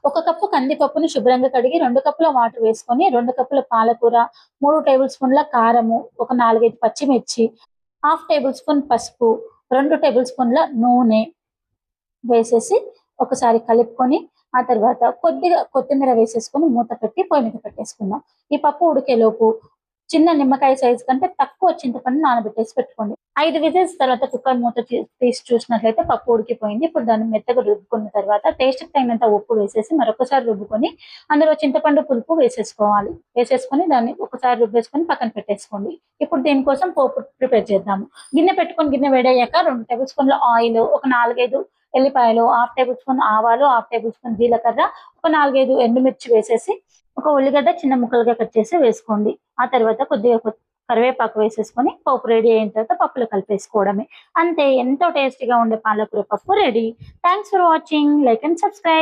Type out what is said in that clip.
ఒక కప్పు కందిపప్పుని శుభ్రంగా కడిగి 2 కప్పుల వాటర్ వేసుకొని 2 కప్పుల పాలకూర, 3 టేబుల్ స్పూన్ల కారము, ఒక 4, 5 పచ్చిమిర్చి, హాఫ్ టేబుల్ స్పూన్ పసుపు, 2 టేబుల్ స్పూన్ల నూనె వేసేసి ఒకసారి కలుపుకొని ఆ తర్వాత కొద్దిగా కొత్తిమీర వేసేసుకొని మూత పెట్టి పొయ్యి మీద పెట్టేసుకుందాం. ఈ పప్పు ఉడికేలోపు చిన్న నిమ్మకాయ సైజు కంటే తక్కువ చింతపండు నానబెట్టేసి పెట్టుకోండి. 5 విజిల్స్ తర్వాత కుక్కర్ మూత తీసి చూసినట్లయితే పప్పు ఉడికిపోయింది. ఇప్పుడు దాన్ని మెత్తగా రుబ్బుకున్న తర్వాత టేస్ట్‌కి తగినంత ఉప్పు వేసేసి మరొకసారి రుబ్బుకొని అందులో చింతపండు పులుపు వేసేసుకోవాలి. వేసేసుకొని దాన్ని ఒకసారి రుబ్బేసుకొని పక్కన పెట్టేసుకోండి. ఇప్పుడు దీనికోసం పోపు ప్రిపేర్ చేద్దాము. గిన్నె పెట్టుకొని గిన్నె వేడయ్యాక 2 టేబుల్ స్పూన్ల ఆయిల్, ఒక 4, 5 ఎల్లిపాయలు, హాఫ్ టేబుల్ స్పూన్ ఆవాలు, హాఫ్ టేబుల్ స్పూన్ జీలకర్ర, ఒక 4, 5 ఎండుమిర్చి వేసేసి ఒక ఉల్లిగడ్డ చిన్న ముక్కలుగా కట్ చేసి వేసుకోండి. ఆ తర్వాత కొద్దిగా కరివేపాకు వేసేసుకొని పోపు రెడీ అయిన తర్వాత పప్పులో కలిపేసుకోవడమే. అంతే, ఎంతో టేస్టీగా ఉండే పాలకూర పప్పు ready. Thanks for watching. Like and subscribe.